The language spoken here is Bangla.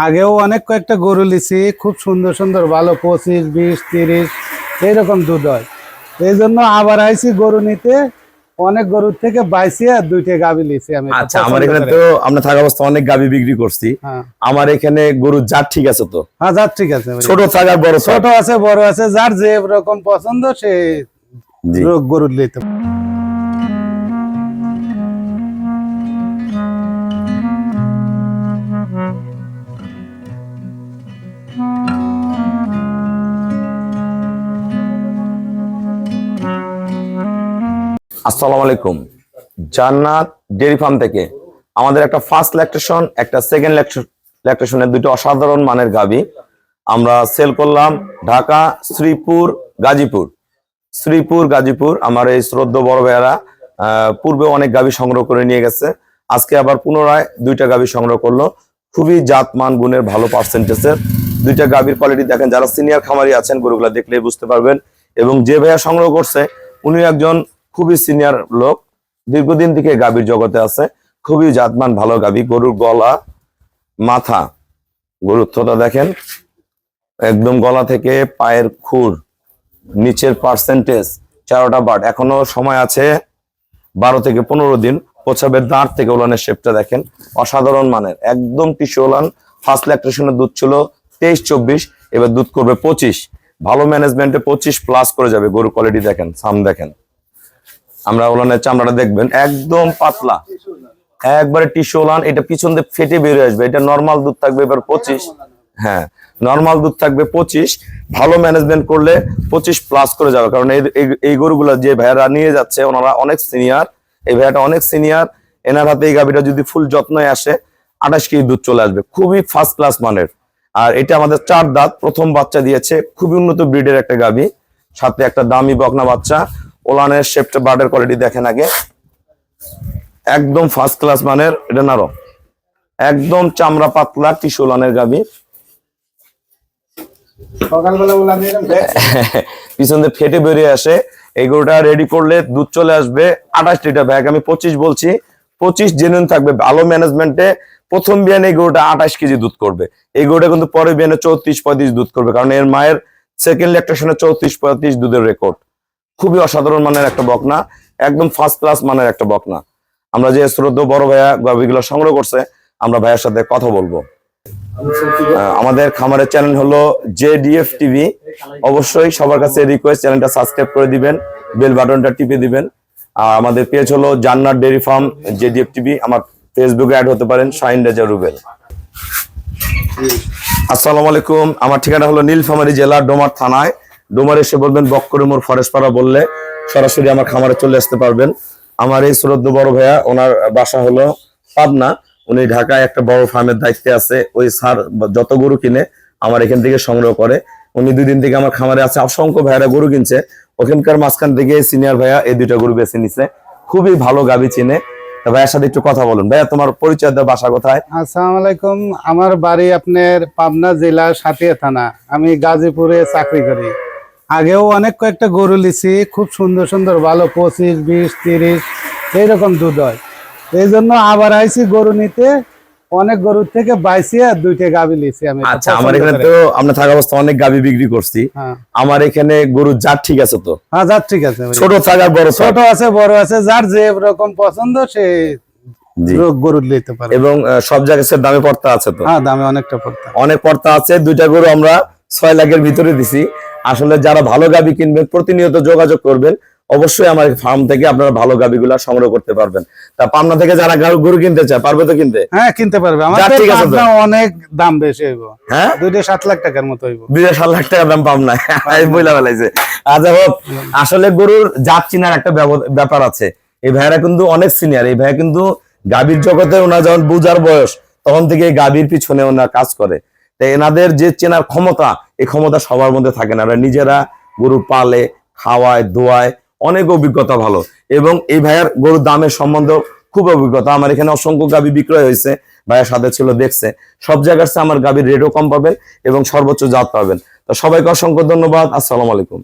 আগেও অনেক কয়েকটা গরু লিছি, খুব সুন্দর সুন্দর ভালো 25, 20, 30 এইরকম দুধ হয়। এই জন্য আবার আইছি গরু নিতে। অনেক গরুর থেকে বাইসিয়া দুইটা গাভী লিছি আমি। আচ্ছা, আমার এখানে তো আমরা থাকা অবস্থা অনেক গাভী বিক্রি করছি। আমার এখানে গরুর জাত ঠিক আছে তো? হ্যাঁ, জাত ঠিক আছে। ছোট থাকার বড়, ছোট আছে বড় আছে, যার যে রকম পছন্দ সে গরু নিতে। আসসালামু আলাইকুম। জান্নাত ডেয়ারি ফার্ম থেকে আমাদের একটা ফার্স্ট ল্যাকটেশন, একটা সেকেন্ড ল্যাকটেশনের দুটো অসাধারণ মানের গাভী আমরা সেল করলাম ঢাকা, শ্রীপুর, গাজীপুর। আমার এই শ্রদ্ধেয় বড় ভাইয়ারা পূর্বে অনেক গাভী সংগ্রহ করে নিয়ে গেছে, আজকে আবার পুনরায় দুইটা গাভী সংগ্রহ করলো। খুবই জাতমান গুণের ভালো পার্সেন্টেজের দুইটা গাভীর কোয়ালিটি দেখেন। যারা সিনিয়র খামারি আছেন গরুগুলা দেখলেই বুঝতে পারবেন। এবং যে ভাইয়া সংগ্রহ করছে উনি একজন খুবই সিনিয়র লোক, দীর্ঘদিন থেকে গাভীর জগতে আছে। খুবই জাতমান ভালো গাভী। গরুর গলা, মাথা, গরুর থোতা দেখেন, একদম গলা থেকে পায়ের খুর, নিচের পার্সেন্টেজ, চারোটা বাট। এখনো সময় আছে 12 থেকে 15 দিন। প্রসাবের দাঁড় থেকে ওলানের শেপটা দেখেন, অসাধারণ মানের, একদম টিস্যু ওলান। ফার্স্ট ল্যাকটেশনের দুধ ছিল 23-24, এবার দুধ করবে 25। ভালো ম্যানেজমেন্টে 25+ করে যাবে। গরুর কোয়ালিটি দেখেন, সাম দেখেন। আমরা ওলানের চামড়াটা দেখবেন, একদম পাতলা, একবারে টিস্যু ওলান। এটা পিছন দিয়ে ফেটে বেরিয়ে আসবে। এটা নর্মাল দুধ থাকবে এবার 25। হ্যাঁ, নর্মাল দুধ থাকবে 25। ভালো ম্যানেজমেন্ট করলে 25+ করে যাবে। কারণ এই গরুগুলো যে ভাইয়ারা নিয়ে যাচ্ছে ওনারা অনেক সিনিয়র। এই ভাইয়াটা অনেক সিনিয়র। এনার হাতে এই গাভীটা যদি ফুল যত্নে আসে 28 কেজি দুধ চলে আসবে। খুবই ফার্স্ট ক্লাস মানের। আর এটা আমাদের 4 দাঁত, প্রথম বাচ্চা দিয়েছে। খুবই উন্নত ব্রিডের একটা গাভী, সাথে একটা দামি বকনা বাচ্চা। ওলানের শেপটা, বার্ডের কোয়ালিটি দেখেন আগে, একদম ফার্স্ট ক্লাস মানের। এটা নারো, একদম চামড়া পাতলা টিস্যু ওলানের গাভী। পিছন দিয়ে ফেটে বেরিয়ে আসে। এই গরুটা রেডি করলে দুধ চলে আসবে 28 লিটার। ব্যাগ আমি 25 বলছি, 25 জেনুইন থাকবে। ভালো ম্যানেজমেন্টে প্রথম বিয়ানে এই গরুটা 28 কেজি দুধ করবে। এই গরুটা কিন্তু পরে বিয়ানে 34-35 দুধ করবে, কারণ এর মায়ের সেকেন্ড ল্যাকটেশনে 34-35 দুধের রেকর্ড। খুবই অসাধারণ মানের একটা বকনা, একদম ফার্স্ট ক্লাস মানের একটা বকনা। আমরা যে শ্রদ্ধেয় বড় ভাইয়া গাভীগুলো সংগ্রহ করছে, আমরা ভাইয়ার সাথে কথা বলবো। আমাদের খামারের চ্যানেল হলো JDF টিভি। অবশ্যই সবার কাছে রিকোয়েস্ট, চ্যানেলটা সাবস্ক্রাইব করে দিবেন, বেল বাটনটা টিপে দিবেন। আর আমাদের পেজ হলো জান্নাত ডেয়ারি ফার্ম JDF টিভি। আমার ফেসবুকে অ্যাড হতে পারেন, শাহিন রেজা রুবেল। আসসালামু আলাইকুম। আমার ঠিকানা হলো নীলফামারী জেলা, ডোমার থানায়। ডোমার এসে বলবেন বক্করে মোড়, ফরেস্ট পাড়া বললে সরাসরি আমার খামারে চলে আসতে পারবেন। আমার এই শ্রদ্ধেয় বড় ভাইয়া, ওনার বাসা হলো পাবনা। উনি ঢাকায় একটা বড় ফার্মের দায়িত্বে আছে। ওই স্যার যত গরু কিনে আমার এখান থেকে সংগ্রহ করে। উনি 2 দিন থেকে আমার খামারে আছে। অসংখ্য ভাইয়ারা গরু কিনছে। ওখানকার মাঝখান থেকে সিনিয়র ভাইয়া এই 2টা গরু বেছে নিছে। খুবই ভালো গাভী চিনে। ভাইয়ার সাথে একটু কথা বলুন। ভাইয়া, তোমার পরিচয় দাও, বাসা কোথায়? আসসালামু আলাইকুম। আমার বাড়ি আপনার পাবনা জেলা, সাথিয়া থানা। আমি গাজীপুরে চাকরি করি। আগেও অনেক কয়েকটা গরু লিছি, খুব সুন্দর সুন্দর ভালো 25, 20, 30 এইরকম দুধ হয়। এই জন্য আবার আইছি গরু নিতে। অনেক গরুর থেকে বাইসিয়া দুইটা গাভী লিছি আমি। আচ্ছা, আমার এখানে তো আমরা থাকা অবস্থা অনেক গাভী বিক্রি করছি। আমার এখানে গরুর জাত ঠিক আছে তো? হ্যাঁ, জাত ঠিক আছে। ছোট থাকার বড়, ছোট আছে বড় আছে, যার যে রকম পছন্দ সে গরু নিতে পারে। এবং সব জায়গায় দামে পড়তা আছে তো? হ্যাঁ, দামে অনেকটা পড়তা, অনেক পড়তা আছে। 2টা গরু আমরা 6 লাখের ভিতরে দিছি। আসলে যারা ভালো গাভী কিনবেন প্রতিনিয়ত যোগাযোগ করবেন। অবশ্যই আমার ফার্ম থেকে আপনারা ভালো গাভীগুলা সংগ্রহ করতে পারবেন। তা পাবনা থেকে যারা গরু কিনতে চায় পারবে তো কিনতে? হ্যাঁ, কিনতে পারবে। আমাদের পাবনা অনেক দাম বেশি হইব। হ্যাঁ, 2.7 লাখ টাকার মতো হইব। 2.7 লাখ টাকা দাম পাবনা, বইলা ফেলাইছে। আচ্ছা হোক, আসলে গরুর জাত চিনার একটা ব্যাপার আছে। এই ভাইয়ারা কিন্তু অনেক সিনিয়র। এই ভাইয়া কিন্তু গাভীর জগতে ওনার যখন বুঝার বয়স তখন থেকে গাভীর পিছনে ওনার কাজ করে। তাই এনাদের যে চেনার ক্ষমতা, এই ক্ষমতা সবার মধ্যে থাকে না। নিজেরা গরু পালে, খাওয়ায়, দোয়ায়, অনেক অভিজ্ঞতা ভালো। এবং এই ভাইয়ার গরুর দামের সম্বন্ধে খুব অভিজ্ঞতা। আমার এখানে অসংখ্য গাভী বিক্রয় হয়েছে, ভাইয়ার সাথে ছিল, দেখছে। সব জায়গার চেয়ে আমার গাভীর রেটও কম পাবেন এবং সর্বোচ্চ জাত পাবেন। তো সবাইকে অসংখ্য ধন্যবাদ। আসসালামু আলাইকুম।